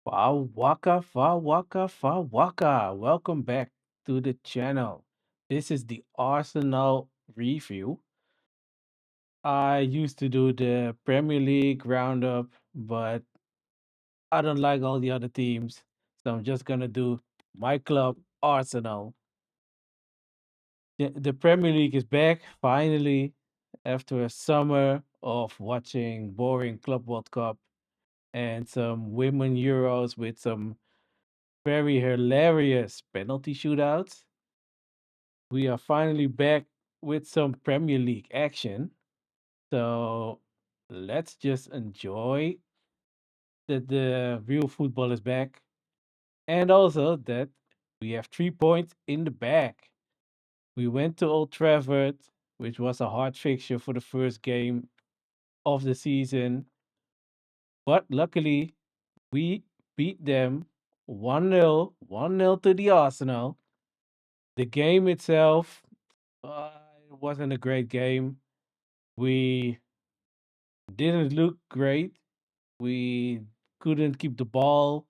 Fa waka. Welcome back to the channel. This is the Arsenal review. I used to do the Premier League roundup, but I don't like all the other teams. So I'm just gonna do my club, Arsenal. The Premier League is back finally after a summer of watching boring Club World Cup and some women Euros with some very hilarious penalty shootouts. We are finally back with some Premier League action. So let's just enjoy that the real football is back and also that we have 3 points in the bag. We went to Old Trafford, which was a hard fixture for the first game of the season, but luckily we beat them 1-0, 1-0 to the Arsenal. The game itself it wasn't a great game. We didn't look great. We couldn't keep the ball.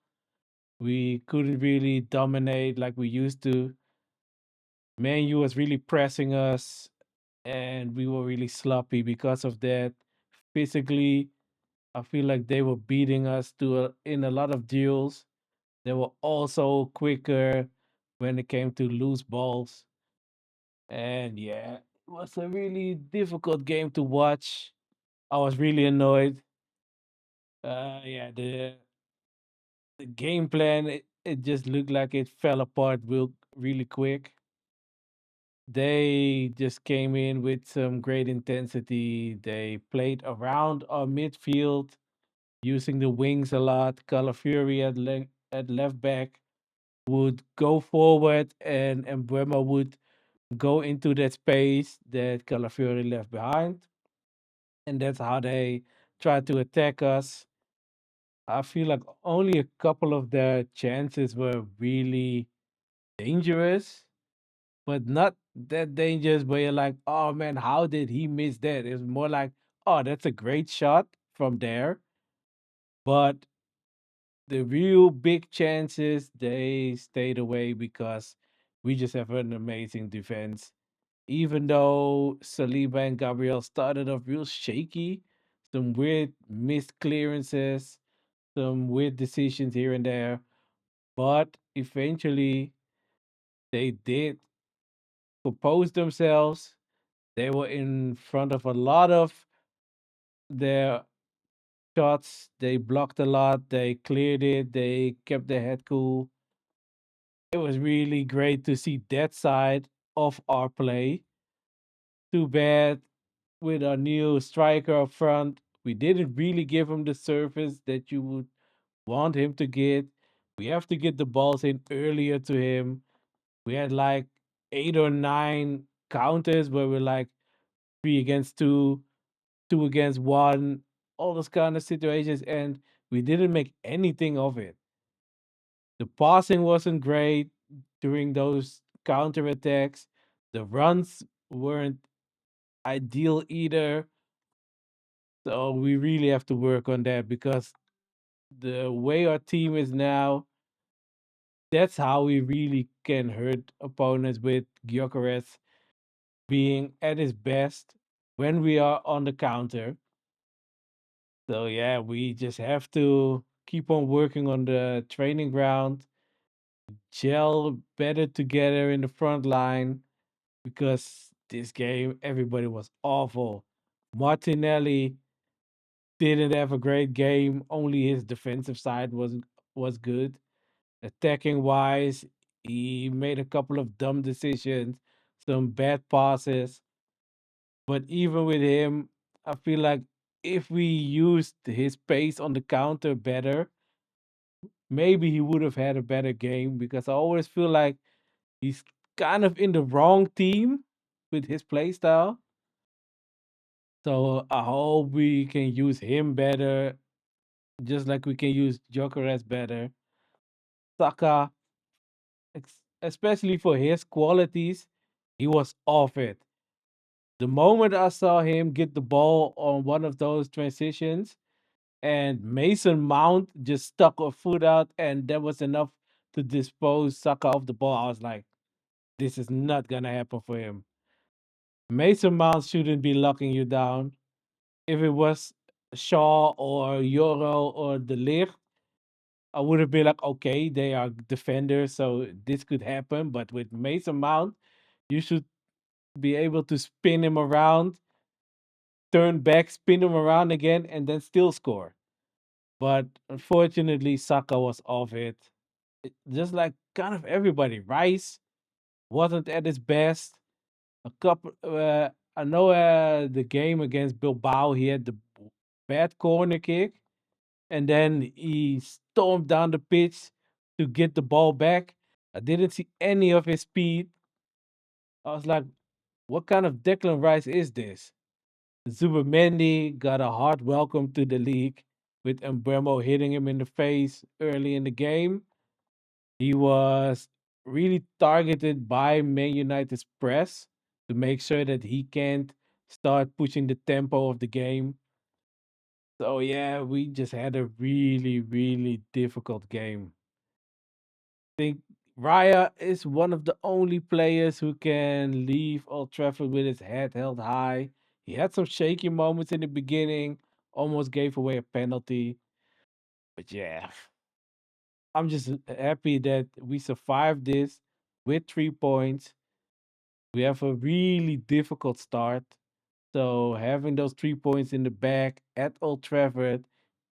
We couldn't really dominate like we used to. Man U was really pressing us, and we were really sloppy because of that. Physically, I feel like they were beating us in a lot of duels. They were also quicker when it came to loose balls. And yeah, it was a really difficult game to watch. I was really annoyed. Yeah, the game plan it just looked like it fell apart really quick. They just came in with some great intensity. They played around our midfield using the wings a lot. Calafiori at left back would go forward, and Embuemo would go into that space that Calafiori left behind, and that's how they tried to attack us. I feel like only a couple of their chances were really dangerous, but not that dangerous where you're like, oh man, how did he miss that? It's more like, oh, that's a great shot from there. But the real big chances, they stayed away because we just have an amazing defense. Even though Saliba and Gabriel started off real shaky, some weird missed clearances, some weird decisions here and there. But eventually, they did compose themselves. They were in front of a lot of their shots. They blocked a lot. They cleared it. They kept their head cool. It was really great to see that side of our play. Too bad with our new striker up front, we didn't really give him the service that you would want him to get. We have to get the balls in earlier to him. We had like 8 or 9 counters where we're like 3 against 2, 2 against 1, all those kind of situations, and we didn't make anything of it. The passing wasn't great during those counter attacks. The runs weren't ideal either. So we really have to work on that because the way our team is now, that's how we really can hurt opponents with Gyökeres being at his best when we are on the counter. So yeah, we just have to keep on working on the training ground, gel better together in the front line because this game everybody was awful. Martinelli didn't have a great game. Only his defensive side was good. Attacking wise, he made a couple of dumb decisions, some bad passes. But even with him, I feel like if we used his pace on the counter better, maybe he would have had a better game because I always feel like he's kind of in the wrong team with his play style. So I hope we can use him better, just like we can use Jokeres better. Saka, especially for his qualities, he was off it. The moment I saw him get the ball on one of those transitions and Mason Mount just stuck a foot out, and that was enough to dispose Saka of the ball. I was like, this is not gonna happen for him. Mason Mount shouldn't be locking you down. If it was Shaw or Yoro or De Ligt, I would have been like, okay, they are defenders, so this could happen. But with Mason Mount, you should be able to spin him around, turn back, spin him around again, and then still score. But unfortunately, Saka was off it. Just like kind of everybody. Rice wasn't at his best. A couple, I know the game against Bilbao, he had the bad corner kick, and then he stormed down the pitch to get the ball back. I didn't see any of his speed. I was like, what kind of Declan Rice is this? Zubimendi got a hard welcome to the league with Embremo hitting him in the face early in the game. He was really targeted by Man United's press to make sure that he can't start pushing the tempo of the game. So yeah, we just had a really, really difficult game. Think Raya is one of the only players who can leave Old Trafford with his head held high. He had some shaky moments in the beginning, almost gave away a penalty. But yeah, I'm just happy that we survived this with 3 points. We have a really difficult start. So having those 3 points in the back at Old Trafford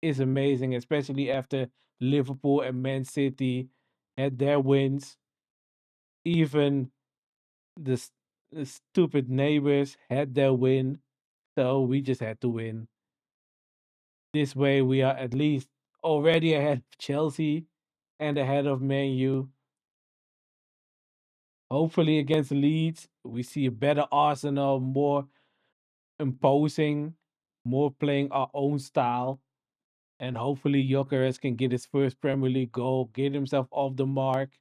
is amazing, especially after Liverpool and Man City had their wins. Even the stupid neighbors had their win, so we just had to win. This way, we are at least already ahead of Chelsea and ahead of Man U. Hopefully, against Leeds, we see a better Arsenal, more imposing, more playing our own style. And hopefully, Jokeres can get his first Premier League goal, get himself off the mark,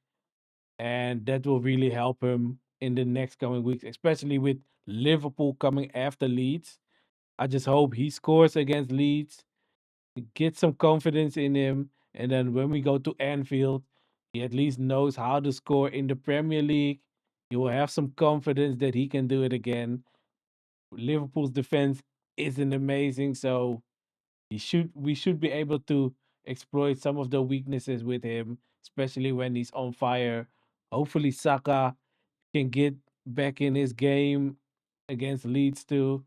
and that will really help him in the next coming weeks, especially with Liverpool coming after Leeds. I just hope he scores against Leeds, get some confidence in him, and then when we go to Anfield, he at least knows how to score in the Premier League. He will have some confidence that he can do it again. Liverpool's defense isn't amazing, so we should be able to exploit some of the weaknesses with him, especially when he's on fire. Hopefully, Saka can get back in his game against Leeds too.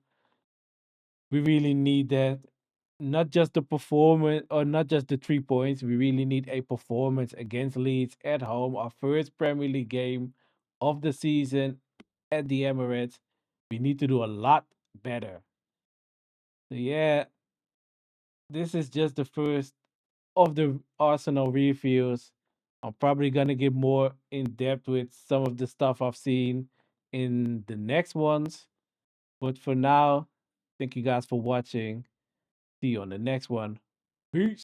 We really need that. Not just the performance or not just the 3 points. We really need a performance against Leeds at home, our first Premier League game of the season at the Emirates. We need to do a lot better. So yeah, this is just the first of the Arsenal reviews. I'm probably gonna get more in depth with some of the stuff I've seen in the next ones. But for now, thank you guys for watching. See you on the next one. Peace.